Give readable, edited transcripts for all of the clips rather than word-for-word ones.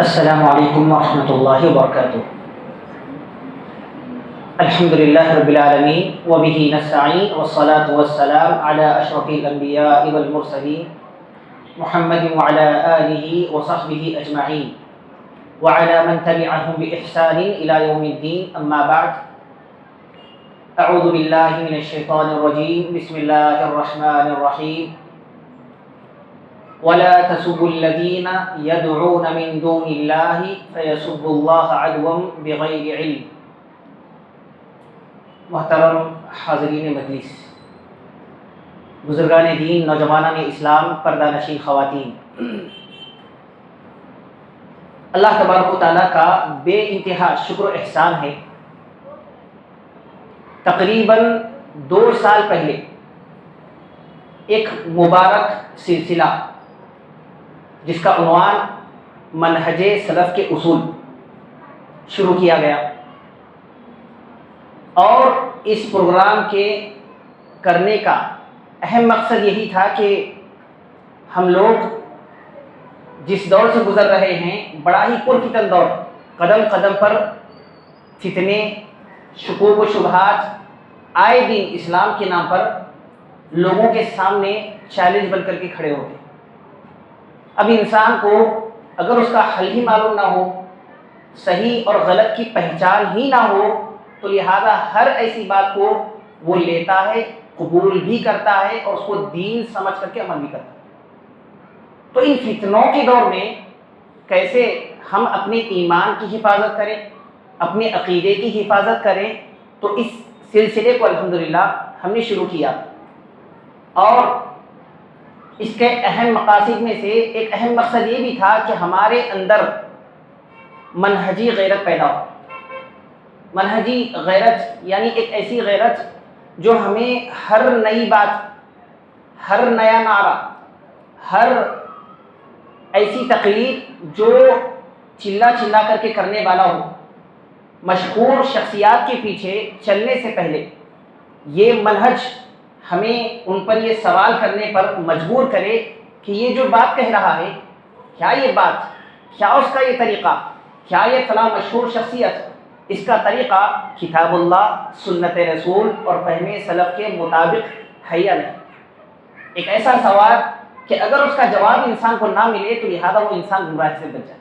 السلام علیکم ورحمۃ اللہ وبرکاتہ۔ الحمد للہ رب العالمین وبہ نستعین والصلاة والسلام علی اشرف الانبیاء والمرسلین محمد وعلی آلہ وصحبہ اجمعین وعلی من تبعهم بإحسان الى یوم الدین، اما بعد، اعوذ باللہ من الشیطان الرجیم، بسم اللہ الرحمن الرحیم۔ ولا تسبوا الذين يدعون من دون الله فيسبوا الله عدوا بغير علم۔ محترم حاضرین مجلس، بزرگان دین، نوجوانان اسلام، پردہ نشین خواتین، اللہ تبارک و تعالیٰ کا بے انتہا شکر و احسان ہے۔ تقریباً 2 سال پہلے ایک مبارک سلسلہ جس کا عنوان منہج سلف کے اصول شروع کیا گیا، اور اس پروگرام کے کرنے کا اہم مقصد یہی تھا کہ ہم لوگ جس دور سے گزر رہے ہیں، بڑا ہی پرفتن دور، قدم قدم پر فتنے، شکوک و شبہات آئے دن اسلام کے نام پر لوگوں کے سامنے چیلنج بن کر کے کھڑے ہوتے ہیں۔ اب انسان کو اگر اس کا حل ہی معلوم نہ ہو، صحیح اور غلط کی پہچان ہی نہ ہو، تو لہذا ہر ایسی بات کو وہ لیتا ہے، قبول بھی کرتا ہے اور اس کو دین سمجھ کر کے عمل بھی کرتا ہے۔ تو ان فتنوں کے دور میں کیسے ہم اپنے ایمان کی حفاظت کریں، اپنے عقیدے کی حفاظت کریں، تو اس سلسلے کو الحمدللہ ہم نے شروع کیا، اور اس کے اہم مقاصد میں سے ایک اہم مقصد یہ بھی تھا کہ ہمارے اندر منہجی غیرت پیدا ہو۔ منہجی غیرت یعنی ایک ایسی غیرت جو ہمیں ہر نئی بات، ہر نیا نعرہ، ہر ایسی تقریر جو چلا چلا کر کے کرنے والا ہو، مشہور شخصیات کے پیچھے چلنے سے پہلے یہ منہج ہمیں ان پر یہ سوال کرنے پر مجبور کرے کہ یہ جو بات کہہ رہا ہے، کیا یہ بات، کیا اس کا یہ طریقہ، کیا یہ فلاں مشہور شخصیت، اس کا طریقہ کتاب اللہ، سنت رسول اور فہم سلف کے مطابق ہے یا نہیں۔ ایک ایسا سوال کہ اگر اس کا جواب انسان کو نہ ملے تو لہذا وہ انسان گمراہی سے بچ جائے۔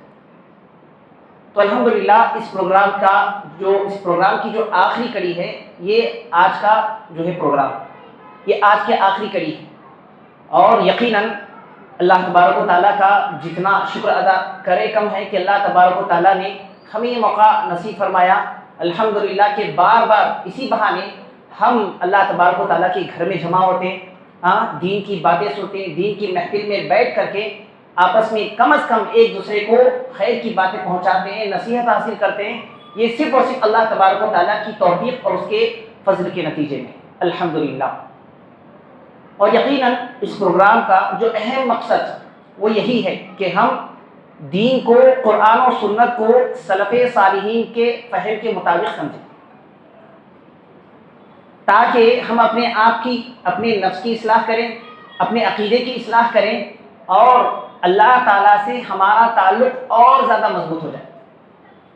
تو الحمدللہ اس پروگرام کی جو آخری کڑی ہے، یہ آج کا جو ہے پروگرام، یہ آج کے آخری کڑی ہے، اور یقیناً اللہ تبارک و تعالیٰ کا جتنا شکر ادا کرے کم ہے کہ اللہ تبارک و تعالیٰ نے ہمیں یہ موقع نصیب فرمایا الحمدللہ کہ بار بار اسی بہانے ہم اللہ تبارک و تعالیٰ کے گھر میں جمع ہوتے ہیں، دین کی باتیں سنتے ہیں، دین کی محفل میں بیٹھ کر کے آپس میں کم از کم ایک دوسرے کو خیر کی باتیں پہنچاتے ہیں، نصیحت حاصل کرتے ہیں۔ یہ صرف اور صرف اللہ تبارک و تعالیٰ کی توفیق اور اس کے فضل کے نتیجے میں الحمدللہ۔ اور یقیناً اس پروگرام کا جو اہم مقصد وہ یہی ہے کہ ہم دین کو، قرآن و سنت کو سلف صالحین کے فہم کے مطابق سمجھیں، تاکہ ہم اپنے آپ کی، اپنے نفس کی اصلاح کریں، اپنے عقیدے کی اصلاح کریں، اور اللہ تعالیٰ سے ہمارا تعلق اور زیادہ مضبوط ہو جائے،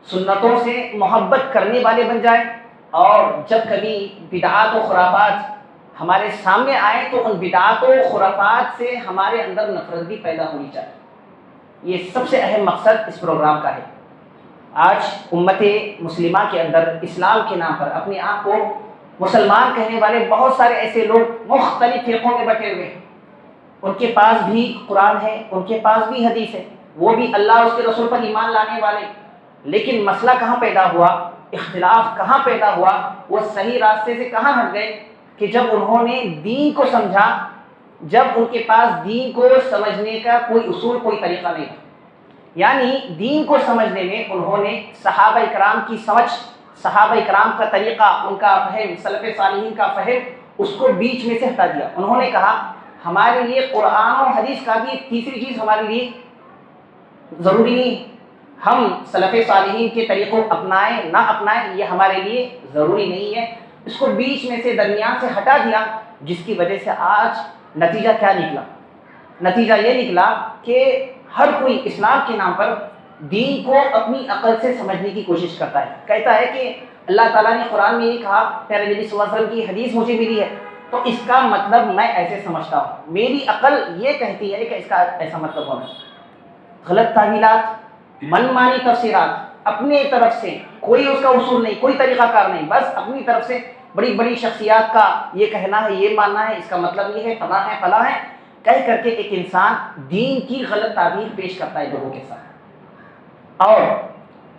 سنتوں سے محبت کرنے والے بن جائیں، اور جب کبھی بدعات و خرافات ہمارے سامنے آئے تو ان بدعات و خرافات سے ہمارے اندر نفرت بھی پیدا ہونی چاہیے۔ یہ سب سے اہم مقصد اس پروگرام کا ہے۔ آج امت مسلمہ کے اندر اسلام کے نام پر اپنے آپ کو مسلمان کہنے والے بہت سارے ایسے لوگ مختلف فرقوں میں بٹے ہوئے ہیں۔ ان کے پاس بھی قرآن ہے، ان کے پاس بھی حدیث ہے، وہ بھی اللہ اور اس کے رسول پر ایمان لانے والے، لیکن مسئلہ کہاں پیدا ہوا، اختلاف کہاں پیدا ہوا، وہ صحیح راستے سے کہاں ہٹ گئے کہ جب انہوں نے دین کو سمجھا، جب ان کے پاس دین کو سمجھنے کا کوئی اصول، کوئی طریقہ نہیں تھا۔ یعنی دین کو سمجھنے میں انہوں نے صحابہ اکرام کی سمجھ، صحابہ اکرام کا طریقہ، ان کا فہم، سلف صالحین کا فہم، اس کو بیچ میں سے ہٹا دیا۔ انہوں نے کہا ہمارے لیے قرآن اور حدیث کا بھی تیسری چیز ہمارے لیے ضروری نہیں، ہم سلف صالحین کے طریقوں اپنائیں نہ اپنائیں یہ ہمارے لیے ضروری نہیں ہے۔ اس کو بیچ میں سے، درمیان سے ہٹا دیا، جس کی وجہ سے آج نتیجہ کیا نکلا؟ نتیجہ یہ نکلا کہ ہر کوئی اسلام کے نام پر دین کو اپنی عقل سے سمجھنے کی کوشش کرتا ہے. کہتا ہے کہ اللہ تعالیٰ نے قرآن میں یہ کہا، پیارے نبی صلی اللہ علیہ وسلم کی حدیث مجھے ملی ہے تو اس کا مطلب میں ایسے سمجھتا ہوں، میری عقل یہ کہتی ہے کہ اس کا ایسا مطلب ہونا چاہیے. غلط تعویلات، من مانی تفسیرات، اپنے طرف سے کوئی اس کا اصول نہیں، کوئی طریقہ کار نہیں، بس اپنی طرف سے بڑی بڑی شخصیات کا یہ کہنا ہے، یہ ماننا ہے، اس کا مطلب یہ ہے، فلاں ہے فلاں ہے، کہہ کر کے ایک انسان دین کی غلط تعبیر پیش کرتا ہے لوگوں کے ساتھ. اور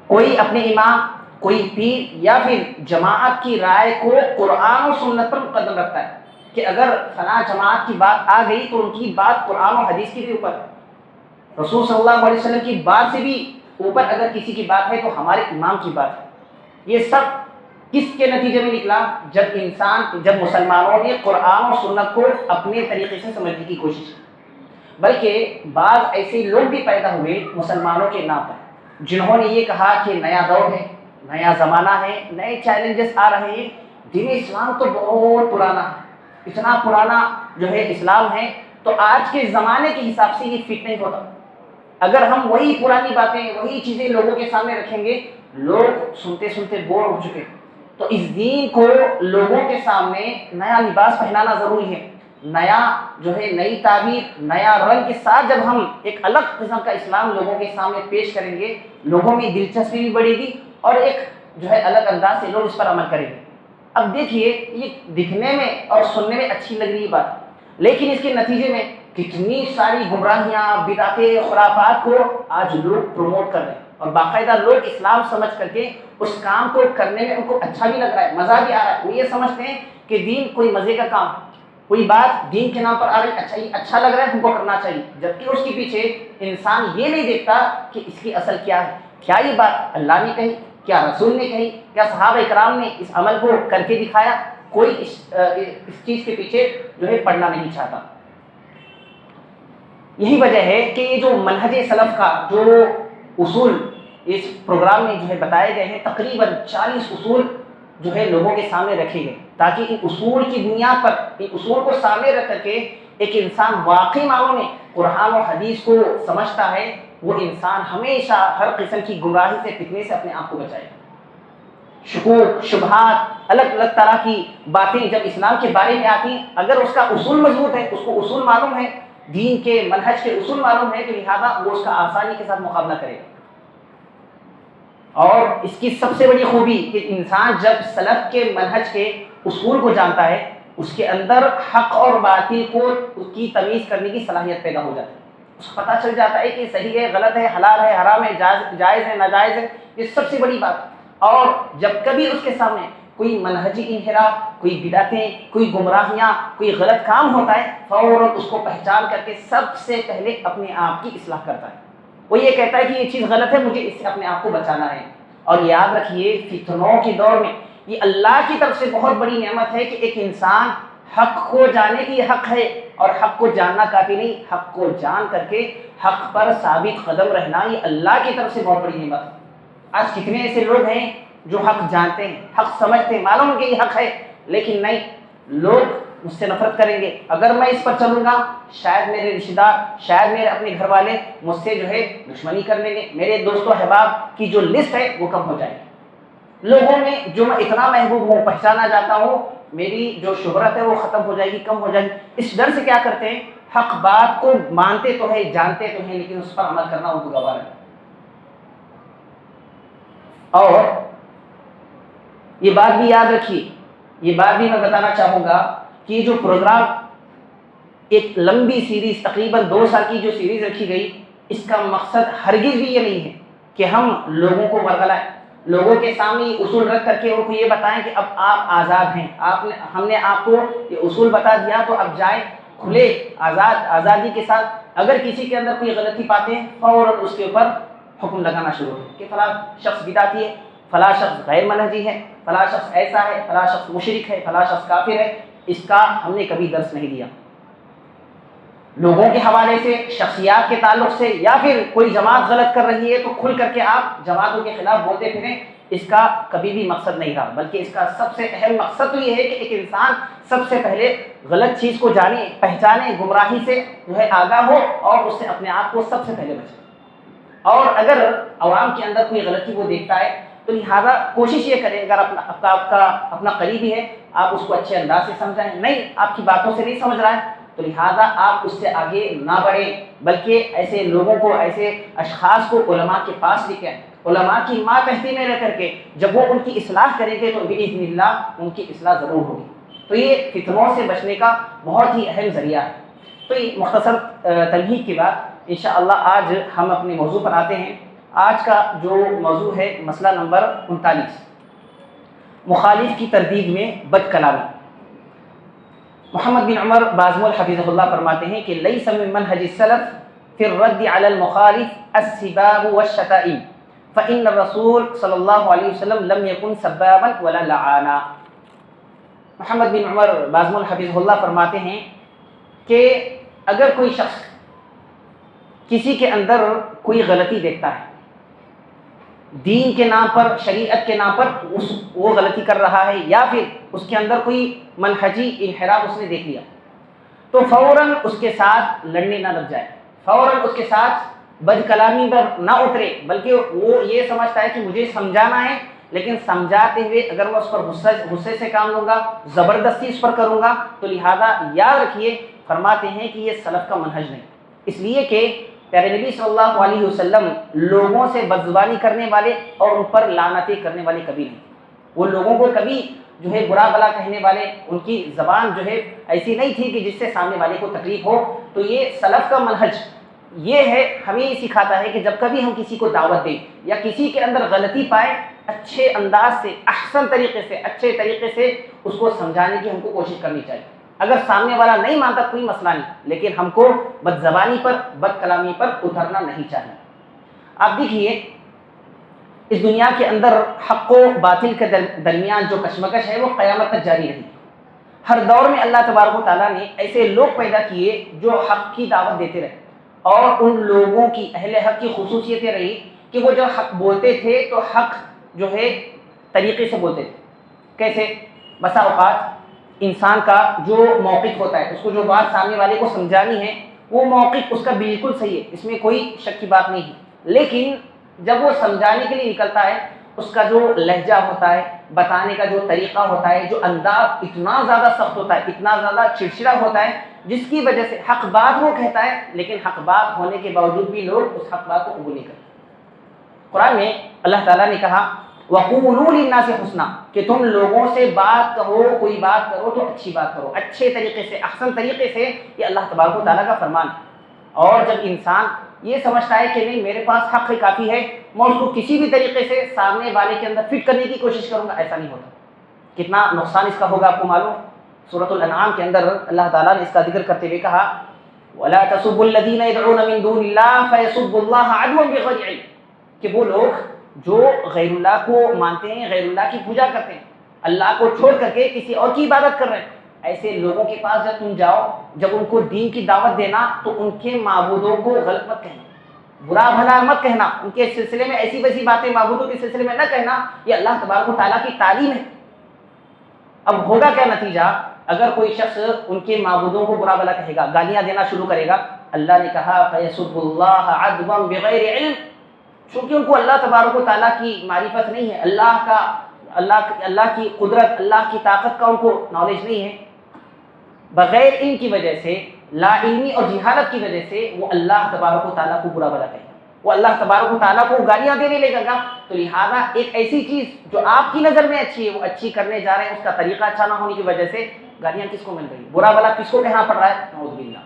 کوئی اپنے امام، کوئی پیر یا پھر جماعت کی رائے کو قرآن و سنت پر مقدم رکھتا ہے کہ اگر فلاں جماعت کی بات آ گئی تو ان کی بات قرآن و حدیث کی بھی اوپر ہے، رسول صلی اللہ علیہ وسلم کی بات سے بھی اوپر اگر کسی کی بات ہے تو ہمارے امام کی بات ہے. یہ سب کس کے نتیجے میں نکلا؟ جب مسلمانوں نے قرآن و سنت کو اپنے طریقے سے سمجھنے کی کوشش کی. بلکہ بعض ایسے لوگ بھی پیدا ہوئے مسلمانوں کے نام پر جنہوں نے یہ کہا کہ نیا دور ہے، نیا زمانہ ہے، نئے چیلنجز آ رہے ہیں، دین اسلام تو بہت پرانا ہے، اتنا پرانا جو ہے اسلام ہے تو آج کے زمانے کے حساب سے یہ فٹ نہیں ہوتا. اگر ہم وہی پرانی باتیں، وہی چیزیں لوگوں کے سامنے رکھیں گے، لوگ سنتے سنتے بور ہو چکے. تو اس دین کو لوگوں کے سامنے نیا لباس پہنانا ضروری ہے، نیا جو ہے نئی تعبیر، نیا رنگ کے ساتھ جب ہم ایک الگ قسم کا اسلام لوگوں کے سامنے پیش کریں گے، لوگوں میں دلچسپی بھی بڑھے گی اور ایک جو ہے الگ انداز سے لوگ اس پر عمل کریں گے. اب دیکھیے، یہ دکھنے میں اور سننے میں اچھی لگ رہی بات، لیکن اس کے نتیجے میں کتنی ساری گمراہیاں، بدعتیں، خرافات کو آج لوگ پروموٹ کر رہے ہیں اور باقاعدہ لوگ اسلام سمجھ کر کے اس کام کو کرنے میں ان کو اچھا بھی لگ رہا ہے، مزہ بھی آ رہا ہے. وہ یہ سمجھتے ہیں کہ دین کوئی مزے کا کام، کوئی بات دین کے نام پر آ رہی، اچھا لگ رہا ہے، ہم کو کرنا چاہیے. جبکہ اس کے پیچھے انسان یہ نہیں دیکھتا کہ اس کی اصل کیا ہے. کیا یہ بات اللہ نے کہی؟ کیا رسول نے کہی؟ کیا صحابہ اکرام نے اس عمل کو کر کے دکھایا؟ کوئی اس چیز کے پیچھے جو ہے پڑھنا نہیں چاہتا. یہی وجہ ہے کہ یہ جو منہج سلف کا جو اصول اس پروگرام میں جو ہے بتائے گئے ہیں، تقریباً 40 اصول جو ہے لوگوں کے سامنے رکھے گئے تاکہ ان اصول کی بنیاد پر، ان اصول کو سامنے رکھ کر کے ایک انسان واقعی معنوں میں قرآن و حدیث کو سمجھتا ہے، وہ انسان ہمیشہ ہر قسم کی گمراہی سے، فتنے سے اپنے آپ کو بچائے. شکوک، شبہات، الگ الگ طرح کی باتیں جب اسلام کے بارے میں آتی ہیں، اگر اس کا اصول مضبوط ہے، اس کو اصول معلوم ہے، دین کے منہج کے اصول معلوم ہے، تو لہٰذا وہ اس کا آسانی کے ساتھ مقابلہ کرے گا. اور اس کی سب سے بڑی خوبی کہ انسان جب سلف کے منہج کے اصول کو جانتا ہے، اس کے اندر حق اور باطل کو اس کی تمیز کرنے کی صلاحیت پیدا ہو جاتی ہے. اس کو پتہ چل جاتا ہے کہ صحیح ہے، غلط ہے، حلال ہے، حرام ہے، جائز ہے، ناجائز ہے. یہ سب سے بڑی بات. اور جب کبھی اس کے سامنے کوئی منہجی انحراف، کوئی بدعتیں، کوئی گمراہیاں، کوئی غلط کام ہوتا ہے، فوراً اس کو پہچان کر کے سب سے پہلے اپنے آپ کی اصلاح کرتا ہے. وہ یہ کہتا ہے کہ یہ چیز غلط ہے، مجھے اس سے اپنے آپ کو بچانا ہے. اور یاد رکھیے، فتنوں کے دور میں یہ اللہ کی طرف سے بہت بڑی نعمت ہے کہ ایک انسان حق کو جانے کی حق ہے، اور حق کو جاننا کافی نہیں، حق کو جان کر کے حق پر ثابت قدم رہنا یہ اللہ کی طرف سے بہت بڑی نعمت ہے. آج کتنے ایسے لوگ ہیں جو حق جانتے ہیں، حق سمجھتے ہیں، معلوم ہے کہ یہ حق ہے، لیکن نہیں، لوگ مجھ سے نفرت کریں گے، اگر میں اس پر چلوں گا شاید میرے رشتہ دار، شاید میرے اپنے گھر والے مجھ سے جو ہے دشمنی کر لیں گے، میرے دوست و احباب کی جو لسٹ ہے وہ کم ہو جائے گی. لوگوں میں جو میں اتنا محبوب ہوں، پہچانا جاتا ہوں، میری جو شہرت ہے وہ ختم ہو جائے گی، کم ہو جائے گی. اس ڈر سے کیا کرتے ہیں، حق بات کو مانتے تو ہے، جانتے تو ہیں، لیکن اس پر عمل کرنا ان کو گوارا ہے. اور یہ بات بھی یاد رکھیے، یہ بات بھی میں بتانا چاہوں گا کہ جو پروگرام ایک لمبی سیریز، تقریباً 2 سال کی جو سیریز رکھی گئی، اس کا مقصد ہرگز بھی یہ نہیں ہے کہ ہم لوگوں کو ورگلائیں، لوگوں کے سامنے یہ اصول رکھ کر کے ان کو یہ بتائیں کہ اب آپ آزاد ہیں، ہم نے آپ کو یہ اصول بتا دیا تو اب جائیں کھلے آزادی کے ساتھ. اگر کسی کے اندر کوئی غلطی پاتے ہیں، فوراً اس کے اوپر حکم لگانا شروع ہو کہ فلاں شخص بدعتی ہے، فلاں شخص غیر منہجی ہے، فلاں شخص ایسا ہے، فلاں شخص مشرک ہے، فلاں شخص کافر ہے. اس کا ہم نے کبھی درس نہیں دیا. لوگوں کے حوالے سے، شخصیات کے تعلق سے، یا پھر کوئی جماعت غلط کر رہی ہے تو کھل کر کے آپ جماعتوں کے خلاف بولتے پھریں، اس کا کبھی بھی مقصد نہیں رہا. بلکہ اس کا سب سے اہم مقصد تو یہ ہے کہ ایک انسان سب سے پہلے غلط چیز کو جانے، پہچانے، گمراہی سے جو ہے آگاہ ہو اور اس سے اپنے آپ کو سب سے پہلے بچے. اور اگر عوام کے اندر کوئی غلطی وہ دیکھتا ہے تو لہٰذا کوشش یہ کریں، اگر اپنا قریبی ہے آپ اس کو اچھے انداز سے سمجھائیں، نہیں آپ کی باتوں سے نہیں سمجھ رہا ہے تو لہٰذا آپ اس سے آگے نہ بڑھیں، بلکہ ایسے لوگوں کو، ایسے اشخاص کو علماء کے پاس لے کے آئیں، علماء کی ماتحتی میں رہ کر کے جب وہ ان کی اصلاح کریں گے تو بإذن اللہ ان کی اصلاح ضرور ہوگی۔ تو یہ فتنوں سے بچنے کا بہت ہی اہم ذریعہ ہے۔ تو یہ مختصر تمہید کے بعد انشاءاللہ آج ہم اپنے موضوع پر آتے ہیں۔ آج کا جو موضوع ہے مسئلہ نمبر 39، مخالف کی تردید میں بد کلامی۔ محمد بن عمر بازمول حفظہ اللہ فرماتے ہیں کہ لیس من منہج السلف فی الرد علی المخالف السباب والشتائم فإن الرسول صلی اللہ علیہ وسلم لم يكن سبابا ولا لعانا۔ محمد بن عمر بازمول حفظہ اللہ فرماتے ہیں کہ اگر کوئی شخص کسی کے اندر کوئی غلطی دیکھتا ہے، دین کے نام پر، شریعت کے نام پر وہ غلطی کر رہا ہے، یا پھر اس کے اندر کوئی منہجی انحراف اس نے دیکھ لیا، تو فوراً اس کے ساتھ لڑنے نہ لگ جائے، فوراً اس کے ساتھ بد کلامی پر نہ اترے، بلکہ وہ یہ سمجھتا ہے کہ مجھے سمجھانا ہے، لیکن سمجھاتے ہوئے اگر میں اس پر غصے سے کام لوں گا، زبردستی اس پر کروں گا، تو لہذا یاد رکھیے، فرماتے ہیں کہ یہ سلف کا منہج نہیں، اس لیے کہ پیارے نبی صلی اللہ علیہ وسلم لوگوں سے بدزبانی کرنے والے اور ان پر لعنتیں کرنے والے کبھی نہیں، وہ لوگوں کو کبھی جو ہے برا بلا کہنے والے، ان کی زبان جو ہے ایسی نہیں تھی کہ جس سے سامنے والے کو تکلیف ہو۔ تو یہ سلف کا منہج یہ ہے، ہمیں یہ سکھاتا ہے کہ جب کبھی ہم کسی کو دعوت دیں یا کسی کے اندر غلطی پائیں، اچھے انداز سے، احسن طریقے سے، اچھے طریقے سے اس کو سمجھانے کی ہم کو کوشش کرنی چاہیے۔ اگر سامنے والا نہیں مانتا کوئی مسئلہ نہیں، لیکن ہم کو بد زبانی پر، بد کلامی پر اترنا نہیں چاہیے۔ آپ دیکھیے اس دنیا کے اندر حق و باطل کے درمیان جو کشمکش ہے وہ قیامت تک جاری رہی۔ ہر دور میں اللہ تبارک و تعالیٰ نے ایسے لوگ پیدا کیے جو حق کی دعوت دیتے رہے، اور ان لوگوں کی، اہل حق کی خصوصیتیں رہی کہ وہ جب حق بولتے تھے تو حق جو ہے طریقے سے بولتے تھے۔ کیسے؟ بسا اوقات انسان کا جو موقف ہوتا ہے، اس کو جو بات سامنے والے کو سمجھانی ہے، وہ موقف اس کا بالکل صحیح ہے، اس میں کوئی شک کی بات نہیں ہے، لیکن جب وہ سمجھانے کے لیے نکلتا ہے، اس کا جو لہجہ ہوتا ہے، بتانے کا جو طریقہ ہوتا ہے، جو انداز اتنا زیادہ سخت ہوتا ہے، اتنا زیادہ چڑچڑا ہوتا ہے، جس کی وجہ سے حق بات وہ کہتا ہے، لیکن حق بات ہونے کے باوجود بھی لوگ اس حق بات کو قبول نہیں کرتے۔ قرآن میں اللہ تعالیٰ نے کہا وَقُولُوا لِلنَّاسِ حُسْنًا، کہ تم لوگوں سے بات کہو، کوئی بات کرو تو اچھی بات کرو، اچھے طریقے سے، احسن طریقے سے، یہ اللہ تبارک و تعالیٰ کا فرمان ہے۔ اور جب انسان یہ سمجھتا ہے کہ نہیں میرے پاس حق کافی ہے، میں اس کو کسی بھی طریقے سے سامنے والے کے اندر فٹ کرنے کی کوشش کروں گا، ایسا نہیں ہوتا۔ کتنا نقصان اس کا ہوگا آپ کو معلوم ہے۔ سورۃ الانعام کے اندر اللہ تعالیٰ نے اس کا ذکر کرتے ہوئے کہا وَلَا تَسُبُّوا الَّذِينَ يَدْعُونَ مِن دُونِ اللَّهِ فَيَسُبُّوا اللَّهَ عَدْوًا بِغَيْرِ عِلْمٍ، کہ وہ لوگ جو غیر اللہ کو مانتے ہیں، غیر اللہ کی پوجا کرتے ہیں، اللہ کو چھوڑ کر کے کسی اور کی عبادت کر رہے ہیں، ایسے لوگوں کے پاس جب تم جاؤ، جب ان کو دین کی دعوت دینا تو ان کے معبودوں کو غلط مت کہنا، برا بھلا مت کہنا، ان کے سلسلے میں ایسی ویسی باتیں معبودوں کے سلسلے میں نہ کہنا، یہ اللہ تبارک و تعالیٰ کی تعلیم ہے۔ اب ہوگا کیا نتیجہ؟ اگر کوئی شخص ان کے معبودوں کو برا بھلا کہے گا، گالیاں دینا شروع کرے گا، اللہ نے کہا فَيَسُبُّ اللَّهَ عَدْوًا بِغَيْرِ عِلْمٍ، چونکہ ان کو اللہ تبارک و تعالیٰ کی معرفت نہیں ہے، اللہ کی قدرت، اللہ کی طاقت کا ان کو نالج نہیں ہے، بغیر علم کی وجہ سے، لا علمی اور جہالت کی وجہ سے وہ اللہ تبارک و تعالیٰ کو برا بھلا کہے گا، وہ اللہ تبارک و تعالیٰ کو گالیاں دینے لگے گا۔ تو لہٰذا ایک ایسی چیز جو آپ کی نظر میں اچھی ہے، وہ اچھی کرنے جا رہے ہیں، اس کا طریقہ اچھا نہ ہونے کی وجہ سے گالیاں کس کو مل رہی ہے، برا بھلا کس کو کہنا پڑ رہا ہے، نعوذ باللہ۔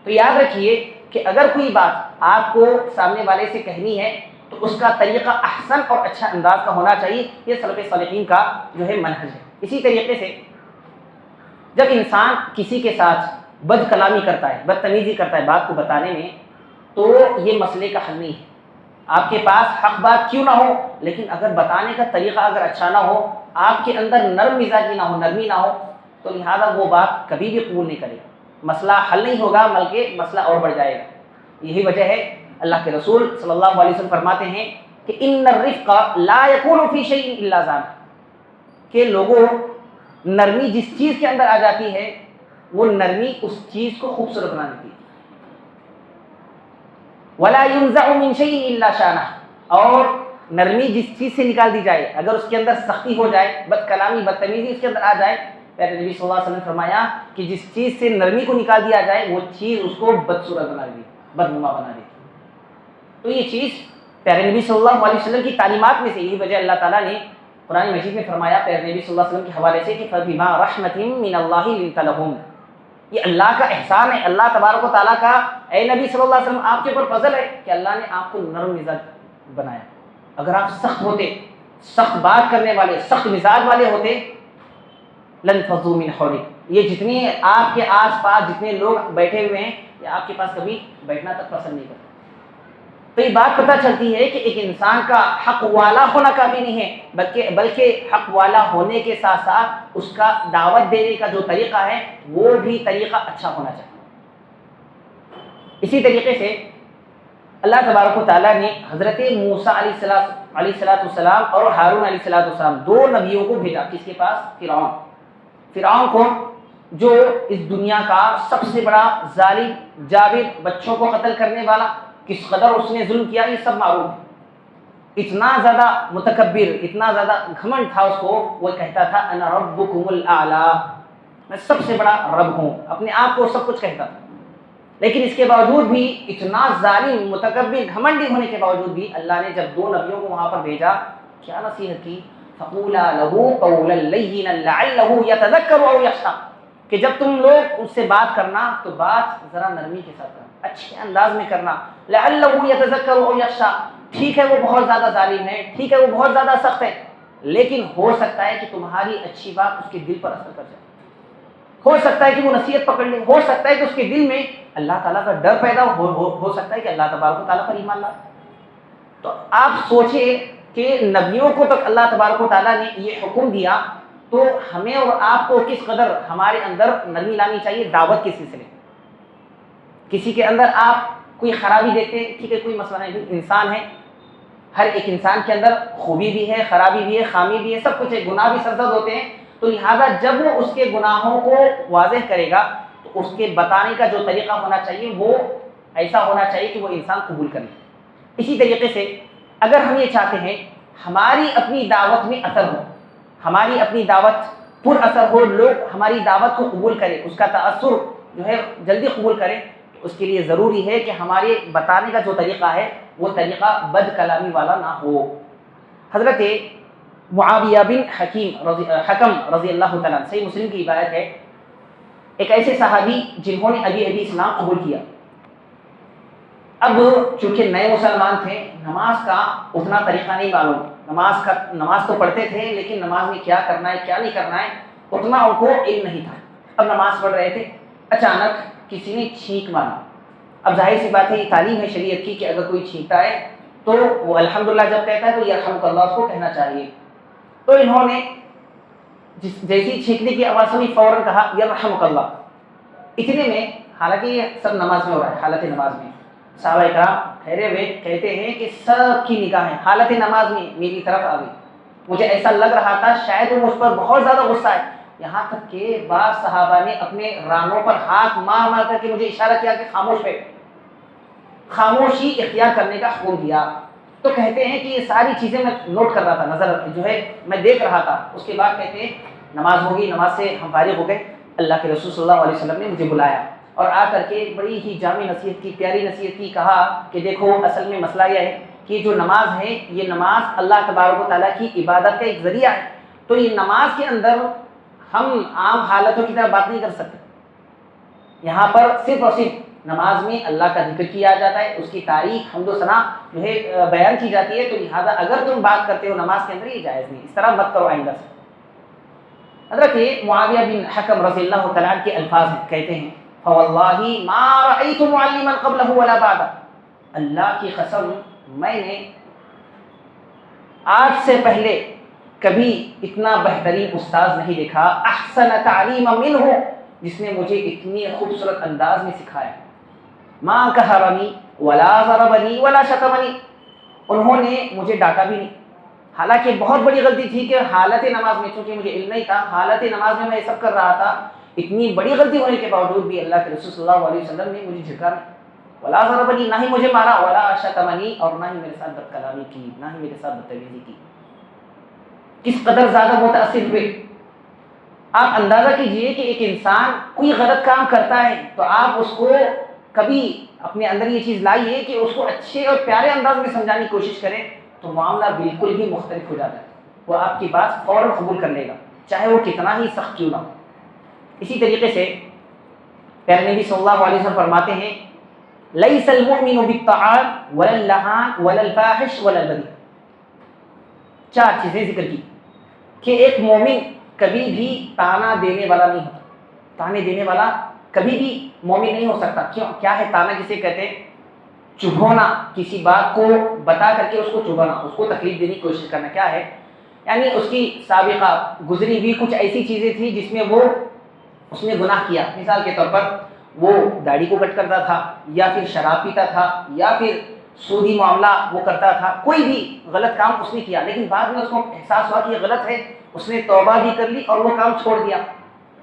تو یاد رکھیے کہ اگر کوئی بات آپ کو سامنے والے سے کہنی ہے تو اس کا طریقہ احسن اور اچھا انداز کا ہونا چاہیے، یہ سلف صالحین کا جو ہے منہج ہے۔ اسی طریقے سے جب انسان کسی کے ساتھ بد کلامی کرتا ہے، بدتمیزی کرتا ہے بات کو بتانے میں، تو یہ مسئلے کا حل نہیں ہے۔ آپ کے پاس حق بات کیوں نہ ہو، لیکن اگر بتانے کا طریقہ اگر اچھا نہ ہو، آپ کے اندر نرم مزاجی نہ ہو، نرمی نہ ہو، تو لہذا وہ بات کبھی بھی قبول نہیں کرے گا، مسئلہ حل نہیں ہوگا بلکہ مسئلہ اور بڑھ جائے گا۔ یہی وجہ ہے اللہ کے رسول صلی اللہ علیہ وسلم فرماتے ہیں کہ ان الرفق لا يكون في شيء الا زانه، کہ لوگوں نرمی جس چیز کے اندر آ جاتی ہے وہ نرمی اس چیز کو خوبصورت بنا دیتی ہے۔ ولا ينزع من شيء الا شانه، اور نرمی جس چیز سے نکال دی جائے، اگر اس کے اندر سختی ہو جائے، بد کلامی بدتمیزی اس کے اندر آ جائے، پیارے نبی صلی اللہ علیہ وسلم نے فرمایا کہ جس چیز سے نرمی کو نکال دیا جائے وہ چیز اس کو بدصورت بنا دیتی، بدنما بنا دیتی۔ تو یہ چیز پیارے نبی صلی اللہ علیہ وسلم کی تعلیمات میں سے، یہی وجہ اللہ تعالیٰ نے قرآن مجید میں فرمایا پیارے نبی صلی اللہ علیہ وسلم کے حوالے سے کہ فَبِمَا رَحْمَةٍ مِّنَ اللَّهِ لِنْتَ لَهُمْ، یہ اللہ کا احسان ہے، اللہ تبارک و تعالیٰ کا اے نبی صلی اللہ علیہ وسلم آپ کے اوپر فضل ہے کہ اللہ نے آپ کو نرم مزاج بنایا۔ اگر آپ سخت ہوتے، سخت بات کرنے والے، سخت مزاج والے ہوتے، لَنْفَضُّوا مِنْ حَوْلِكَ، یہ جتنے آپ کے آس پاس جتنے لوگ بیٹھے ہوئے ہیں یہ آپ کے پاس کبھی بیٹھنا تک پسند نہیں کرتے۔ تو یہ بات پتہ چلتی ہے کہ ایک انسان کا حق والا ہونا کافی نہیں ہے، بلکہ حق والا ہونے کے ساتھ ساتھ اس کا دعوت دینے کا جو طریقہ ہے وہ بھی طریقہ اچھا ہونا چاہیے۔ اسی طریقے سے اللہ تبارک و تعالیٰ نے حضرت موسیٰ علیہ السلام اور ہارون علیہ السلام دو نبیوں کو بھیجا، کس کے پاس؟ فرعون کو، جو اس دنیا کا سب سے بڑا ظالم، جابر، بچوں کو قتل کرنے والا، کس قدر اس نے ظلم کیا یہ سب معروف ہے۔ اتنا زیادہ متکبر، اتنا زیادہ گھمنڈ تھا اس کو، وہ کہتا تھا انا ربکم الاعلی، میں سب سے بڑا رب ہوں، اپنے آپ کو سب کچھ کہتا تھا۔ لیکن اس کے باوجود بھی، اتنا ظالم، متکبر، گھمنڈی ہونے کے باوجود بھی اللہ نے جب دو نبیوں کو وہاں پر بھیجا، کیا نصیحت کی؟ فقولا له قولا لینا لعله يتذکر او یخشی، کہ جب تم لوگ اس سے بات کرنا تو بات ذرا نرمی کے ساتھ کرنا، اچھے انداز میں کرنا، لعله يتذکر او یخشی، ٹھیک ہے وہ بہت زیادہ ظالم ہے، ٹھیک ہے وہ بہت زیادہ سخت ہے، لیکن ہو سکتا ہے کہ تمہاری اچھی بات اس کے دل پر اثر کر جائے، ہو سکتا ہے کہ وہ نصیحت پکڑ لے، ہو سکتا ہے کہ اس کے دل میں اللہ تعالیٰ کا ڈر پیدا ہو سکتا ہے کہ اللہ تبارک و تعالیٰ پر ایمان لائے۔ تو آپ سوچیں کہ نبیوں کو تک اللہ تبارک و تعالیٰ نے یہ حکم دیا، تو ہمیں اور آپ کو کس قدر ہمارے اندر نرمی لانی چاہیے دعوت کے سلسلے۔ کسی کے اندر آپ کوئی خرابی دیکھتے ہیں، ٹھیک ہے کوئی مسئلہ نہیں، انسان ہے، ہر ایک انسان کے اندر خوبی بھی ہے، خرابی بھی ہے، خامی بھی ہے، سب کچھ ہے، گناہ بھی سرزد ہوتے ہیں، تو لہٰذا جب وہ اس کے گناہوں کو واضح کرے گا تو اس کے بتانے کا جو طریقہ ہونا چاہیے وہ ایسا ہونا چاہیے کہ وہ انسان قبول کرے۔ اسی طریقے سے اگر ہم یہ چاہتے ہیں ہماری اپنی دعوت میں اثر ہو، ہماری اپنی دعوت پر اثر ہو، لوگ ہماری دعوت کو قبول کریں، اس کا تأثر جو ہے جلدی قبول کریں، تو اس کے لیے ضروری ہے کہ ہمارے بتانے کا جو طریقہ ہے وہ طریقہ بد کلامی والا نہ ہو۔ حضرت معاویہ بن حکم رضی اللہ تعالیٰ، صحیح مسلم کی روایت ہے، ایک ایسے صحابی جنہوں نے ابھی اسلام قبول کیا، اب چونکہ نئے مسلمان تھے، نماز کا اتنا طریقہ نہیں معلوم، نماز تو پڑھتے تھے لیکن نماز میں کیا کرنا ہے کیا نہیں کرنا ہے اتنا ان کو علم نہیں تھا۔ اب نماز پڑھ رہے تھے، اچانک کسی نے چھینک مارا۔ اب ظاہر سی بات ہے، یہ تعلیم ہے شریعت کی کہ اگر کوئی چھینکتا ہے تو وہ الحمدللہ جب کہتا ہے تو یرحمک اللہ اس کو کہنا چاہیے۔ تو انہوں نے جیسی چھینکنے کی آواز سنی فوراً کہا یرحمک اللہ۔ اتنے میں، حالانکہ یہ سب نماز میں ہو رہا ہے، حالت نماز میں، صحابہ کرام ٹھہرے ہوئے کہتے ہیں کہ سب کی نگاہیں حالت نماز میں میری طرف آ گئی، مجھے ایسا لگ رہا تھا شاید وہ مجھ پر بہت زیادہ غصہ ہے، یہاں تک کہ بعض صحابہ نے اپنے رانوں پر ہاتھ مار مار کر کے مجھے اشارہ کیا کہ خاموش ہے، خاموشی اختیار کرنے کا حکم دیا۔ تو کہتے ہیں کہ یہ ساری چیزیں میں نوٹ کر رہا تھا، نظر جو ہے میں دیکھ رہا تھا۔ اس کے بعد کہتے ہیں نماز ہوگی، نماز سے ہم فارغ ہو گئے، اللہ کے رسول صلی اللہ علیہ وسلم نے مجھے بلایا اور آ کر کے بڑی ہی جامع نصیحت کی، پیاری نصیحت کی، کہا کہ دیکھو اصل میں مسئلہ یہ ہے کہ جو نماز ہے یہ نماز اللہ تبارک و تعالیٰ کی عبادت کا ایک ذریعہ ہے، تو یہ نماز کے اندر ہم عام حالتوں کی طرح بات نہیں کر سکتے، یہاں پر صرف اور صرف نماز میں اللہ کا ذکر کیا جاتا ہے، اس کی تعریف حمد و ثنا جو ہے بیان کی جاتی ہے، تو لہٰذا اگر تم بات کرتے ہو نماز کے اندر یہ جائز نہیں، اس طرح مت کرو آئندہ سے۔ حضرت معاویہ بن حکم رضی اللہ تعالیٰ عنہ کے الفاظ کہتے ہیں فواللہ ما رأیت معلما قبلہ ولا بعدہ، اللہ کی قسم میں نے آج سے پہلے کبھی اتنا بہترین استاذ نہیں دیکھا، احسن تعلیم منہ، جس نے مجھے اتنی خوبصورت انداز میں سکھایا، ما قہرنی ولا ضربنی ولا شتمنی، انہوں نے مجھے ڈانٹا بھی نہیں، حالانکہ بہت بڑی غلطی تھی کہ حالت نماز میں، چونکہ مجھے علم نہیں تھا، حالت نماز میں یہ سب کر رہا تھا، اتنی بڑی غلطی ہونے کے باوجود بھی اللہ کے رسول صلی اللہ علیہ وسلم نے مجھے جھکا نہیں، ولا ضربنی، نہ ہی مجھے مارا، ولا شتمنی، اور نہ ہی میرے ساتھ بد کلامی کی، نہ ہی میرے ساتھ بدتمیزی کی. کس قدر زیادہ متاثر ہوئے. آپ اندازہ کیجئے کہ ایک انسان کوئی غلط کام کرتا ہے تو آپ اس کو کبھی اپنے اندر یہ چیز لائیے کہ اس کو اچھے اور پیارے انداز میں سمجھانے کی کوشش کریں تو معاملہ بالکل ہی مختلف ہو جاتا ہے. وہ آپ کی بات فوراً قبول کر لے گا چاہے وہ کتنا ہی سخت کیوں نہ ہو. اسی طریقے سے پیارے نبی صلی اللہ علیہ وسلم فرماتے ہیں لیس المؤمن بالطعان ولا اللعان ولا الفاحش ولا البذیء. 4 چیزیں ذکر کی کہ ایک مومن کبھی بھی تانا دینے والا نہیں ہوتا. تانے دینے والا کبھی بھی مومن نہیں ہو سکتا. کیوں؟ کیا ہے تانا کسے کہتے ہیں؟ چبھونا، کسی بات کو بتا کر کے اس کو چبھانا، اس کو تکلیف دینے کی کوشش کرنا. کیا ہے؟ یعنی اس کی سابقہ گزری ہوئی کچھ ایسی چیزیں تھیں جس میں اس نے گناہ کیا. مثال کے طور پر وہ داڑھی کو کٹ کرتا تھا، یا پھر شراب پیتا تھا، یا پھر سودی معاملہ وہ کرتا تھا. کوئی بھی غلط کام اس نے کیا لیکن بعد میں اس کو احساس ہوا کہ یہ غلط ہے، اس نے توبہ بھی کر لی اور وہ کام چھوڑ دیا.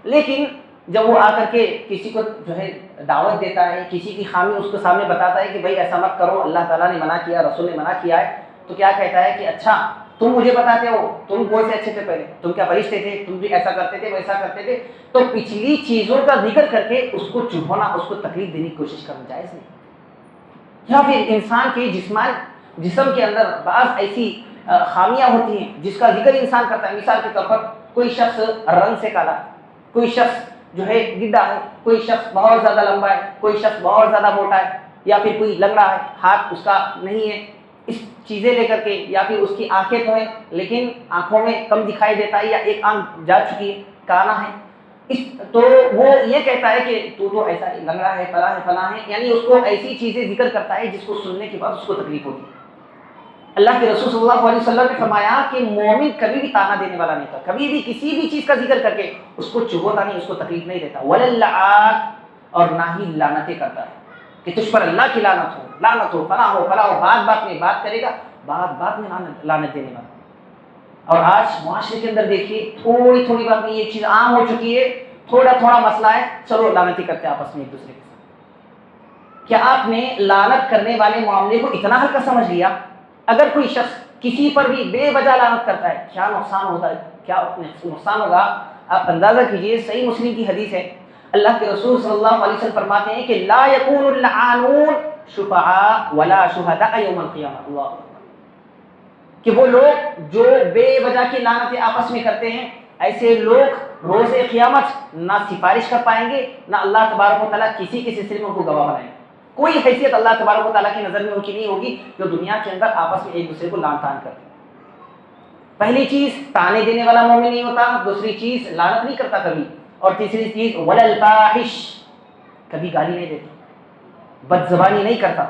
لیکن جب وہ آ کر کے کسی کو جو ہے دعوت دیتا ہے، کسی کی خامی اس کے سامنے بتاتا ہے کہ بھائی ایسا مت کرو، اللہ تعالیٰ نے منع کیا، رسول نے منع کیا ہے، تو کیا کہتا ہے کہ اچھا تم مجھے بتاتے ہو، تم کون سے اچھے تھے پہلے، تم کیا فرشتے تھے، تم بھی ایسا کرتے تھے ویسا کرتے تھے. تو پچھلی چیزوں کا ذکر کر کے اس کو چبھونا، اس کو تکلیف دینے کی کوشش کرنا جائز نہیں. یا پھر انسان کے جسم کے اندر بعض ایسی خامیاں ہوتی ہیں جس کا ذکر انسان کرتا ہے. مثال کے طور پر کوئی شخص رنگ سے کالا، کوئی شخص جو ہے گڈھا ہے، کوئی شخص بہت زیادہ لمبا ہے، کوئی شخص بہت زیادہ موٹا ہے، یا پھر کوئی لنگڑا ہے، ہاتھ اس کا نہیں ہے. اس چیزیں لے کر کے، یا پھر اس کی آنکھیں تو ہیں لیکن آنکھوں میں کم دکھائی دیتا ہے، یا ایک آنکھ جا چکی ہے، کانا ہے. تو وہ یہ کہتا ہے کہ تو ایسا لنگڑا ہے، فلاں ہے، فلاں ہے. یعنی اس کو ایسی چیزیں ذکر کرتا ہے جس کو سننے کے بعد اس کو تکلیف ہوتی ہے. اللہ کے رسول صلی اللہ علیہ وسلم نے فرمایا کہ مومن کبھی بھی تانا دینے والا نہیں تھا، کبھی بھی کسی بھی چیز کا ذکر کر کے اس کو چبھوتا نہیں، اس کو تکلیف نہیں دیتا. وللعان، اور نہ ہی لعنتیں کرتا ہے کہ تجھ پر اللہ کی لعنت ہو، لعنت ہو، فلاں ہو، فلاں ہو. بات میں بات کرے گا، بات میں لعنت دینے والا. اور آج معاشرے کے اندر دیکھیے تھوڑی تھوڑی بات میں یہ چیز عام ہو چکی ہے. تھوڑا مسئلہ ہے، چلو لعنتی کرتے ہیں آپس میں ایک دوسرے کے ساتھ. کیا آپ نے لعنت کرنے والے معاملے کو اتنا ہلکا سمجھ لیا؟ اگر کوئی شخص کسی پر بھی بے وجہ لعنت کرتا ہے کیا نقصان ہوتا ہے، کیا نقصان ہوگا؟ آپ اندازہ کیجئے. صحیح مسلم کی حدیث ہے، اللہ کے رسول صلی اللہ علیہ وسلم فرماتے ہیں کہ لا یکون اللعانون شفعاء ولا شہداء یوم القیامہ. اللہ اکبر. کہ وہ لوگ جو بے وجہ کی لعنتیں آپس میں کرتے ہیں، ایسے لوگ روز قیامت نہ سفارش کر پائیں گے، نہ اللہ تبارک و تعالیٰ کسی کے سلسلے میں ان کو گواہ بنائیں گے. کوئی حیثیت اللہ تبارک و تعالیٰ کی نظر میں ان کی نہیں ہوگی جو دنیا کے اندر آپس میں ایک دوسرے کو لعن طعن کرتے ہیں. پہلی چیز تانے دینے والا مومن نہیں ہوتا، دوسری چیز لعنت نہیں کرتا کبھی، اور تیسری چیز وللفاحش، کبھی گالی نہیں دیتا، بد زبانی نہیں کرتا،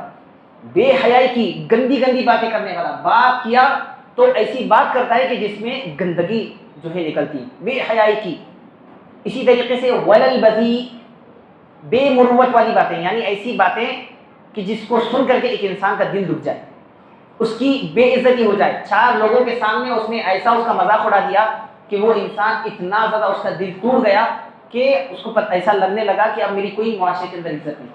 بے حیائی کی گندی باتیں کرنے والا. بات کیا تو ایسی بات کرتا ہے کہ جس میں گندگی جو ہے نکلتی، بے حیائی کی. اسی طریقے سے وللبذی، بے مروت والی باتیں، یعنی ایسی باتیں کہ جس کو سن کر کے ایک انسان کا دل دکھ جائے، اس کی بے عزتی ہو جائے. 4 لوگوں کے سامنے اس نے ایسا اس کا مذاق اڑا دیا کہ وہ انسان اتنا زیادہ اس کا دل ٹوٹ گیا کہ اس کو ایسا لگنے لگا کہ اب میری کوئی معاشرے کے اندر عزت نہیں.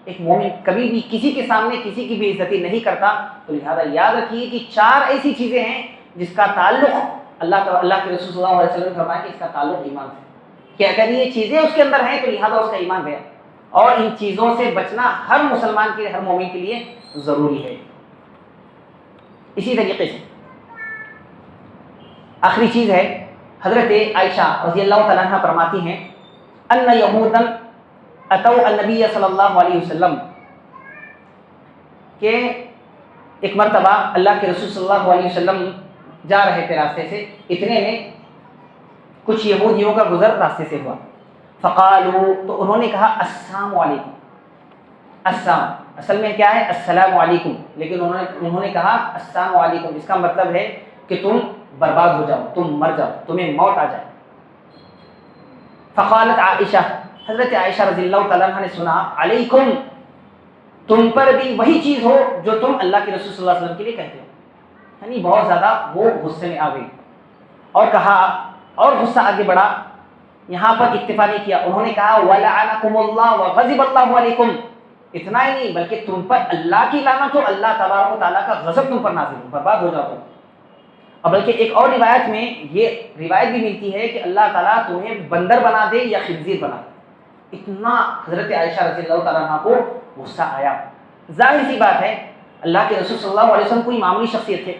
ایک مومن کبھی بھی کسی کے سامنے کسی کی بے عزتی نہیں کرتا. تو لہذا یاد رکھیے کہ 4 ایسی چیزیں ہیں جس کا تعلق اللہ کے رسول صلی اللہ علیہ وسلم نے فرمایا کہ اس کا تعلق ایمان سے، کہ اگر یہ چیزیں اس کے اندر ہیں تو لہذا اس کا ایمان گیا. اور ان چیزوں سے بچنا ہر مسلمان کے، ہر مومن کے لیے ضروری ہے. اسی طریقے سے آخری چیز ہے، حضرت عائشہ رضی اللہ تعالیٰ عنہ فرماتی ہیں ان یہودا اتوا النبی صلی اللہ علیہ وسلم، کہ ایک مرتبہ اللہ کے رسول صلی اللہ علیہ وسلم جا رہے تھے راستے سے، اتنے میں کچھ یہودیوں کا گزر راستے سے ہوا. فقالوا، تو انہوں نے کہا السلام علیکم. السلام اصل میں کیا ہے؟ السلام علیکم، لیکن انہوں نے کہا السلام علیکم. اس کا مطلب ہے کہ تم برباد ہو جاؤ، تم مر جاؤ، تمہیں موت آ جائے. فقالت عائشہ، حضرت عائشہ رضی اللہ تعالیٰ عنہ نے سنا علیکم، تم پر بھی وہی چیز ہو جو تم اللہ کے رسول صلی اللہ علیہ وسلم کے لیے کہتے ہو. یعنی بہت زیادہ وہ غصے میں آ گئی اور کہا، اور غصہ آگے بڑھا. یہاں پر اکتفا نہیں کیا، انہوں نے کہا وَلَعَنَكُمُ اللَّهُ وَغَضِبَ اللَّهُ عَلَيْكُمْ، اتنا ہی نہیں بلکہ تم پر اللہ کی لعنت ہو، اللہ تبارک و تعالیٰ کا غضب تم پر نازل ہو، برباد ہو جاؤ تم۔ اور بلکہ ایک اور روایت میں یہ روایت بھی ملتی ہے کہ اللہ تعالیٰ تمہیں بندر بنا دے یا خنزیر بنا دے۔ اتنا حضرت عائشہ رضی اللہ تعالیٰ عنہ کو غصہ آیا۔ ظاہر سی بات ہے اللہ کے رسول صلی اللہ علیہ وسلم کوئی معمولی شخصیت تھے،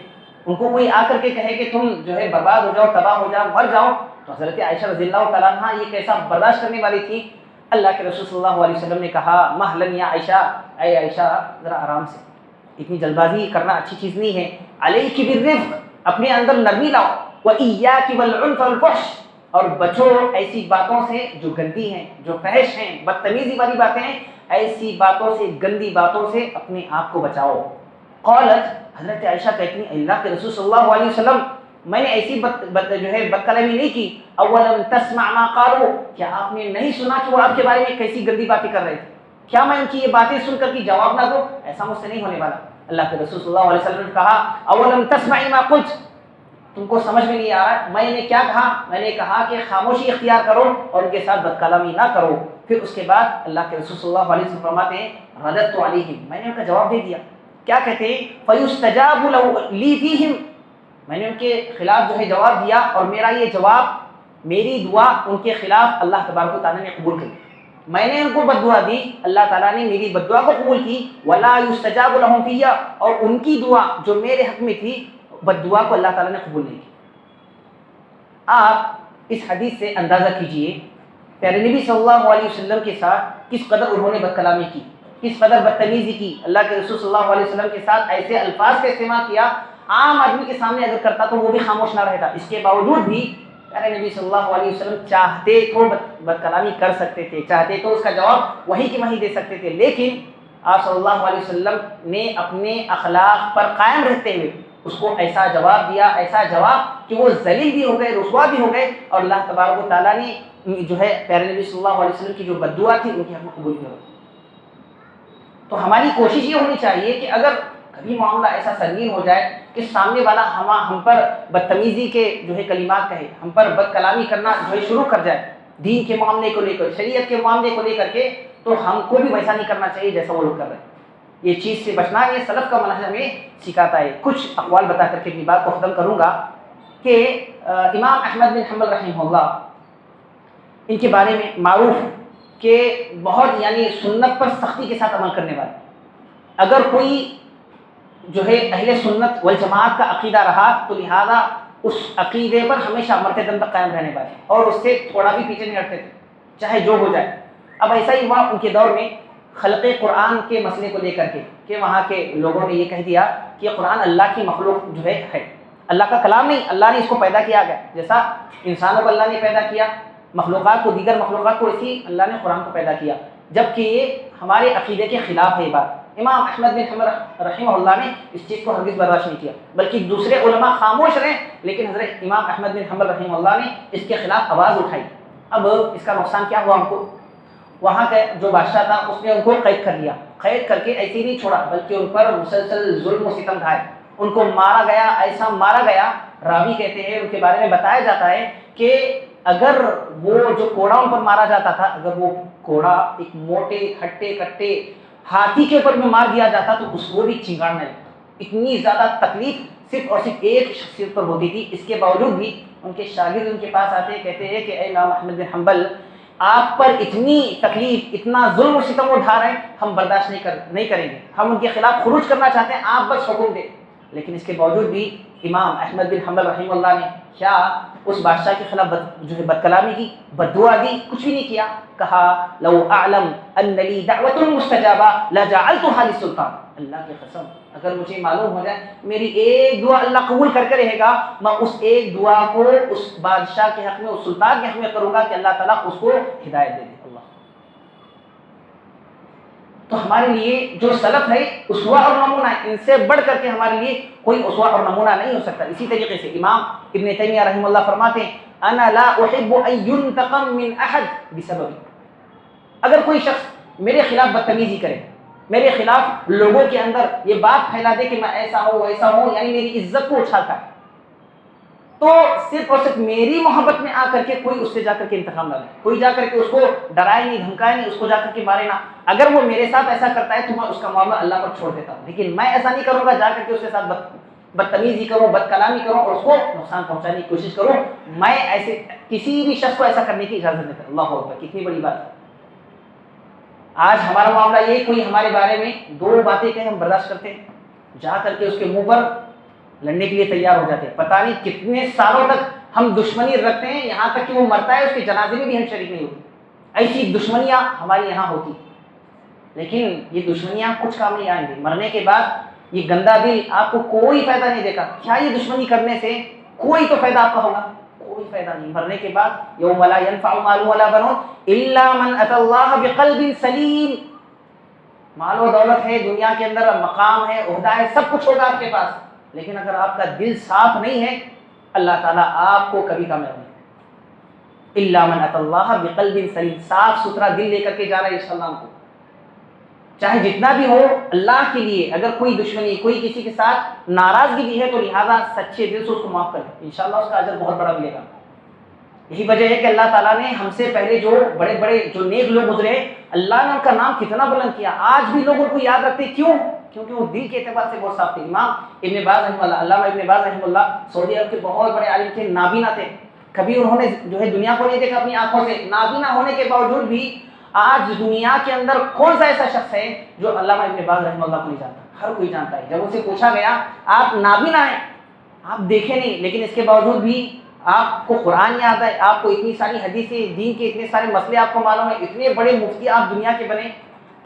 ان کو کوئی آ کر کے کہے کہ تم جو ہے برباد ہو جاؤ، تباہ ہو جاؤ، مر جاؤ، تو حضرت عائشہ رضی اللہ تعالیٰ عنہ یہ کیسا برداشت کرنے والی تھی؟ اللہ کے رسول صلی اللہ علیہ وسلم نے کہا مہلن یا عائشہ، اے عائشہ ذرا آرام سے، اتنی جلد بازی کرنا اچھی چیز نہیں ہے۔ علیک بالرفق، اپنے اندر نرمی لاؤ، وَإِيَّاكِ وَالْعُنْفَ وَالْفُحْشَ، اور بچو ایسی باتوں سے جو گندی ہیں، جو فحش ہیں، بدتمیزی والی باتیں ہیں، ایسی باتوں سے، گندی باتوں سے اپنے آپ کو بچاؤ۔ قالت، حضرت عائشہ کہتی ہیں اللہ کے رسول صلی اللہ علیہ وسلم میں نے ایسی بد کلامی نہیں کی، اولم تسمع ما قالوا، کیا آپ نے نہیں سنا کہ وہ آپ کے بارے میں کیسی گندی باتیں کر رہے تھے؟ کیا میں ان کی یہ باتیں سن کر کے جواب نہ دوں؟ ایسا مجھ سے نہیں ہونے والا۔ اللہ کے رسول صلی اللہ علیہ وسلم نے کہا اولم تسمعی ما قلت، تم کو سمجھ میں نہیں آ رہا میں نے کیا کہا؟ میں نے کہا کہ خاموشی اختیار کرو اور ان کے ساتھ بد کلامی نہ کرو۔ پھر اس کے بعد اللہ کے رسول صلی اللہ علیہ وسلم فرماتے ہیں رددت علیہم، میں نے ان کا جواب دے دیا۔ کیا کہتے ہیں؟ فیستجاب لی فیہم، میں نے ان کے خلاف جو ہے جواب دیا، اور میرا یہ جواب، میری دعا ان کے خلاف اللہ تبارک و تعالیٰ نے قبول کی۔ میں نے ان کو بد دعا دی، اللہ تعالیٰ نے میری بد دعا کو قبول کی۔ ولا یستجاب لہم فیہ، اور ان کی دعا جو میرے حق میں تھی، بد دعا کو اللہ تعالیٰ نے قبول نہیں کی۔ آپ اس حدیث سے اندازہ کیجئے پیارے نبی صلی اللہ علیہ وسلم کے ساتھ کس قدر انہوں نے بد کلامی کی، کس قدر بدتمیزی کی۔ اللہ کے رسول صلی اللہ علیہ وسلم کے ساتھ ایسے الفاظ کا استعمال کیا، عام آدمی کے سامنے اگر کرتا تو وہ بھی خاموش نہ رہتا۔ اس کے باوجود بھی پیارے نبی صلی اللہ علیہ وسلم چاہتے تو بد کلامی کر سکتے تھے، چاہتے تو اس کا جواب وہی کی وہی دے سکتے تھے، لیکن آپ صلی اللہ علیہ وسلم نے اپنے اخلاق پر قائم رہتے ہوئے اس کو ایسا جواب دیا، ایسا جواب کہ وہ ذلیل بھی ہو گئے، رسوا بھی ہو گئے، اور اللہ تبارک و تعالیٰ نے جو ہے پیارے نبی صلی اللہ علیہ وسلم کی جو بد دعا تھی ان کی ہم قبول کرو۔ تو ہماری کوشش یہ ہونی چاہیے کہ اگر کبھی معاملہ ایسا سنگین ہو جائے کہ سامنے والا ہم پر بدتمیزی کے جو ہے کلمات کہے، ہم پر بد کلامی کرنا جو ہے شروع کر جائے دین کے معاملے کو لے کر، شریعت کے معاملے کو لے کر کے، تو ہم کو بھی ویسا نہیں کرنا چاہیے جیسا وہ لوگ کر رہے ہیں۔ یہ چیز سے بچنا، یہ سلف کا منہج ہمیں سکھاتا ہے۔ کچھ اقوال بتا کر کے اپنی بات کو ختم کروں گا کہ امام احمد بن حنبل رحمہ اللہ، ان کے بارے میں معروف کہ بہت یعنی سنت پر سختی کے ساتھ عمل کرنے والے۔ اگر کوئی جو ہے اہل سنت والجماعت کا عقیدہ رہا تو لہذا اس عقیدے پر ہمیشہ مرتے دم تک قائم رہنے والے، اور اس سے تھوڑا بھی پیچھے نہیں ہٹتے تھے چاہے جو ہو جائے۔ اب ایسا ہی ہوا ان کے دور میں خلق قرآن کے مسئلے کو لے کر کے کہ وہاں کے لوگوں نے یہ کہہ دیا کہ قرآن اللہ کی مخلوق جو ہے اللہ کا کلام نہیں، اللہ نے اس کو پیدا کیا گیا، جیسا انسانوں کو اللہ نے پیدا کیا، مخلوقات کو، دیگر مخلوقات کو، اسی اللہ نے قرآن کو پیدا کیا، جبکہ یہ ہمارے عقیدے کے خلاف ہے یہ بات۔ امام احمد بن حنبل رحمہ اللہ نے اس چیز کو ہرگز برداشت نہیں کیا، بلکہ دوسرے علماء خاموش رہے، لیکن حضرت امام احمد بن حنبل رحمہ اللہ نے اس کے خلاف آواز اٹھائی۔ اب اس کا نقصان کیا ہوا ہم کو؟ وہاں کا جو بادشاہ تھا اس نے ان کو قید کر لیا، قید کر کے ایسے ہی نہیں چھوڑا بلکہ ان پر مسلسل ظلم و ستم ڈھائے، ان کو مارا گیا، ایسا مارا گیا، راوی کہتے ہیں ان کے بارے میں بتایا جاتا ہے کہ اگر وہ جو کوڑا ان پر مارا جاتا تھا، اگر وہ کوڑا ایک موٹے ہٹے کٹے ہاتھی کے اوپر میں مار دیا جاتا تو اس کو بھی چنگاڑنے لگتا۔ اتنی زیادہ تکلیف صرف اور صرف ایک شخصیت پر ہوتی تھی۔ اس کے باوجود بھی ان کے شاگرد ان کے پاس آتے ہیں، کہتے ہیں کہ اے امام احمد بن حنبل، آپ پر اتنی تکلیف، اتنا ظلم و ستم اٹھا رہے ہیں، ہم برداشت نہیں کریں گے، ہم ان کے خلاف خروج کرنا چاہتے ہیں، آپ بس حکم دیں۔ لیکن اس کے باوجود بھی امام احمد بن حنبل رحمہ اللہ نے کیا اس بادشاہ کے خلاف جو ہے بد کلامی کی، بد دعا دی، کچھ بھی نہیں کیا۔ کہا لو اعلم ان لی دعوت مستجابہ لجعلتها للسلطان، اللہ کی قسم اگر مجھے معلوم ہو جائے میری ایک دعا اللہ قبول کر کے رہے گا، میں اس ایک دعا کو اس بادشاہ کے حق میں، اس سلطان کے حق میں کروں گا کہ اللہ تعالیٰ اس کو ہدایت دے دے۔ اللہ، تو ہمارے لیے جو سلف ہے اسوہ اور نمونہ ہے، ان سے بڑھ کر کے ہمارے لیے کوئی اسوہ اور نمونہ نہیں ہو سکتا۔ اسی طریقے سے امام ابن تیمیہ رحمہ اللہ فرماتے ہیں انا لا احب ان ينتقم من احد بسبب، اگر کوئی شخص میرے خلاف بدتمیزی کرے، میرے خلاف لوگوں کے اندر یہ بات پھیلا دے کہ میں ایسا ہوں ویسا ہوں، یعنی میری عزت کو اچھالتا ہے، تو صرف اور صرف میری محبت میں آ کر کے کوئی اس سے جا کر کے انتقام نہ لے، کوئی جا کر کے اس کو ڈرائے نہیں، دھمکائے نہیں، اس کو جا کر کے مارے نہ۔ اگر وہ میرے ساتھ ایسا کرتا ہے تو میں اس کا معاملہ اللہ پر چھوڑ دیتا ہوں، لیکن میں ایسا نہیں کروں گا جا کر کے اس کے ساتھ بدتمیزی کروں، بد کلامی کروں اور اس کو نقصان پہنچانے کی کوشش کروں۔ میں ایسے کسی بھی شخص کو ایسا کرنے کی اجازت نہیں کرتا۔ اللہ اکبر، کتنی بڑی بات ہے۔ آج ہمارا معاملہ یہ، کوئی ہمارے بارے میں دو باتیں کہیں ہم برداشت کرتے ہیں، جا کر کے اس کے منہ پر لڑنے کے لیے تیار ہو جاتے ہیں۔ پتہ نہیں کتنے سالوں تک ہم دشمنی رکھتے ہیں، یہاں تک کہ وہ مرتا ہے اس کے جنازے میں بھی ہم شریک نہیں ہوتے۔ ایسی دشمنیاں ہماری یہاں ہوتی، لیکن یہ دشمنیاں کچھ کام نہیں آئیں گی۔ مرنے کے بعد یہ گندا دل آپ کو کوئی فائدہ نہیں دے گا۔ کیا یہ دشمنی کرنے سے کوئی تو فائدہ آپ کا ہوگا؟ کوئی فائدہ نہیں۔ مرنے کے بعد یوم لا ينفع مال ولا بنون الا من اتى الله بقلب سلیم۔ مال و دولت ہے دنیا کے اندر، مقام ہے، عہدہ ہے، سب کچھ ہوگا آپ کے پاس، لیکن اگر آپ کا دل صاف نہیں ہے اللہ تعالیٰ آپ کو کبھی کامیاب نہیں کرے۔ الا من اتى الله بقلب سلیم، صاف ستھرا دل لے کر کے جانا ہے انشاءاللہ ہم کو، چاہے جتنا بھی ہو اللہ کے لیے۔ اگر کوئی دشمنی، کوئی کسی کے ساتھ ناراضگی بھی ہے تو لہٰذا سچے دل سے اس کو معاف کر دیں، انشاءاللہ اس کا اجر بہت بڑا ملے گا۔ یہی وجہ ہے کہ اللہ تعالیٰ نے ہم سے پہلے جو بڑے بڑے جو نیک لوگ گزرے، اللہ نے ان کا نام کتنا بلند کیا، آج بھی لوگ ان کو یاد رکھتے۔ کیوں؟ کیونکہ وہ دل کے اعتبار سے بہت صاف تھے۔ امام ابن باز رحمہ اللہ، علامہ ابن باز رحمہ اللہ سعودی عرب کے بہت بڑے عالم تھے، نابینا تھے، کبھی انہوں نے جو ہے دنیا کو نہیں دیکھا اپنی آنکھوں سے، نابینا ہونے کے باوجود بھی آج دنیا کے اندر کون سا ایسا شخص ہے جو علامہ ابن باز رحمہ اللہ کو نہیں جانتا؟ ہر کوئی جانتا ہے۔ جب ان سے پوچھا گیا آپ نابینا ہیں، آپ دیکھیں نہیں، لیکن اس کے باوجود بھی آپ کو قرآن یاد ہے، آپ کو اتنی ساری حدیثیں، دین کے اتنے سارے مسئلے آپ کو معلوم ہے، اتنے بڑے مفتی آپ دنیا کے بنے،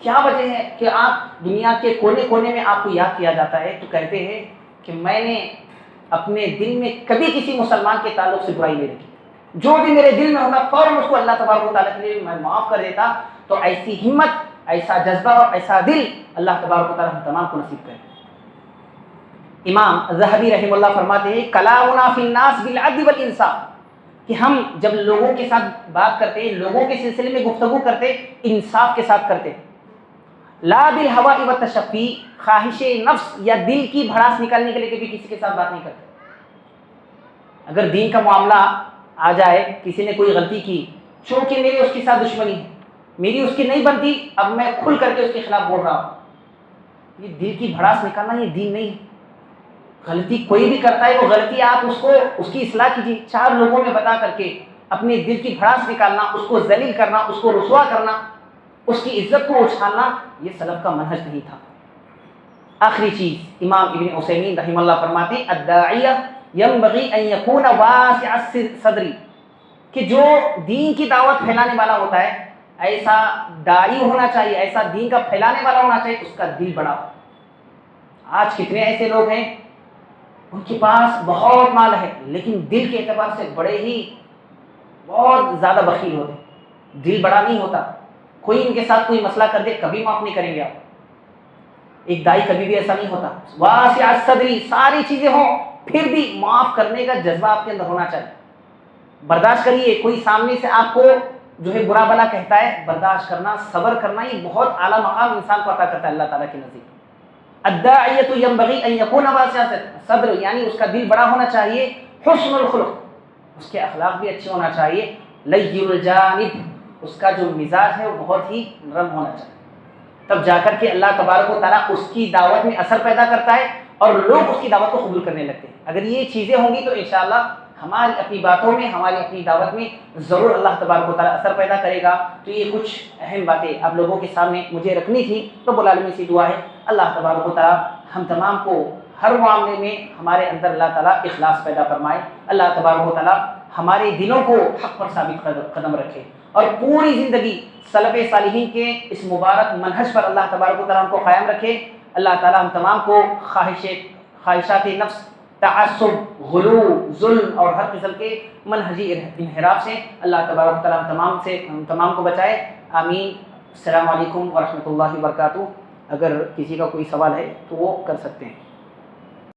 کیا وجہ ہے کہ آپ دنیا کے کونے کونے میں آپ کو یاد کیا جاتا ہے؟ تو کہتے ہیں کہ میں نے اپنے دل میں کبھی کسی مسلمان کے تعلق سے برائی نہیں رکھی، جو بھی میرے دل میں ہوگا فوراً اس کو اللہ تبارک و تعالیٰ کے لیے میں معاف کر دیتا۔ تو ایسی ہمت، ایسا جذبہ اور ایسا دل اللہ تبارک و تعالیٰ ہم تمام کو نصیب کرے۔ امام ذہبی رحمہ اللہ فرماتے ہیں کلامنا فی الناس بالعدل والانصاف، کہ ہم جب لوگوں کے ساتھ بات کرتے ہیں، لوگوں کے سلسلے میں گفتگو کرتے، انصاف کے ساتھ کرتے، لا بالہوا والتشفی، خواہش نفس یا دل کی بھڑاس نکالنے کے لیے کبھی کسی کے ساتھ بات نہیں کرتے۔ اگر دین کا معاملہ آ جائے، کسی نے کوئی غلطی کی، چونکہ میری اس کے ساتھ دشمنی ہے، میری اس کی نہیں بنتی، اب میں کھل کر کے اس کے خلاف بول رہا ہوں، یہ دل کی بھڑاس نکالنا یہ دین نہیں ہے۔ غلطی کوئی بھی کرتا ہے، وہ غلطی آپ اس کی اصلاح کیجیے، چار لوگوں میں بتا کر کے اپنے دل کی بھڑاس نکالنا، اس کو ذلیل کرنا، اس کو رسوا کرنا، اس کی عزت کو اچھالنا، یہ سلف کا منہج نہیں تھا۔ آخری چیز امام ابن عثیمین رحمہ اللہ فرماتے ہیں الداعیہ ینبغی ان یکون واسع الصدر، کہ جو دین کی دعوت پھیلانے والا ہوتا ہے، ایسا داعی ہونا چاہیے، ایسا دین کا پھیلانے والا ہونا چاہیے، اس کا دل بڑا ہو۔ آج کتنے ایسے لوگ ہیں ان کے پاس بہت مال ہے لیکن دل کے اعتبار سے بہت زیادہ بخیل ہوتے ہیں، دل بڑا نہیں ہوتا۔ کوئی ان کے ساتھ کوئی مسئلہ کر دے کبھی معاف نہیں کریں گے آپ۔ ایک دائی کبھی بھی ایسا نہیں ہوتا، واسع الصدری، ساری چیزیں ہوں پھر بھی معاف کرنے کا جذبہ آپ کے اندر ہونا چاہیے۔ برداشت کریے، کوئی سامنے سے آپ کو جو ہے برا بلا کہتا ہے، برداشت کرنا، صبر کرنا، یہ بہت اعلیٰ مقام انسان کو عطا کرتا ہے اللہ تعالیٰ کے نزدیک۔ الداعیۃ ینبغی ان یکون واسع صدر، یعنی اس کا دل بڑا ہونا چاہیے، حسن الخلق، اس کے اخلاق بھی اچھے ہونا چاہیے، لین الجانب، اس کا جو مزاج ہے وہ بہت ہی نرم ہونا چاہیے، تب جا کر کے اللہ تبارک و تعالیٰ اس کی دعوت میں اثر پیدا کرتا ہے اور لوگ اس کی دعوت کو قبول کرنے لگتے ہیں۔ اگر یہ چیزیں ہوں گی تو انشاءاللہ ہماری اپنی باتوں میں، ہماری اپنی دعوت میں ضرور اللہ تبارک و تعالیٰ اثر پیدا کرے گا۔ تو یہ کچھ اہم باتیں آپ لوگوں کے سامنے مجھے رکھنی تھی۔ رب العالمین سے دعا ہے اللہ تبارک و تعالیٰ ہم تمام کو ہر معاملے میں ہمارے اندر اللہ تعالیٰ اخلاص پیدا فرمائے، اللہ تبارک و تعالیٰ ہمارے دلوں کو حق پر ثابت قدم رکھے اور پوری زندگی سلف صالحین کے اس مبارک منہج پر اللہ تبارک و تعالیٰ ہم کو قائم رکھے۔ اللہ تعالیٰ ہم تمام کو خواہشات نفس، تعصب، غلو، ظلم اور ہر قسم کے منہجی انحراف سے اللہ تبارک و تعالیٰ ہم تمام کو بچائے، آمین۔ السلام علیکم ورحمۃ اللہ وبرکاتہ۔ اگر کسی کا کوئی سوال ہے تو وہ کر سکتے ہیں۔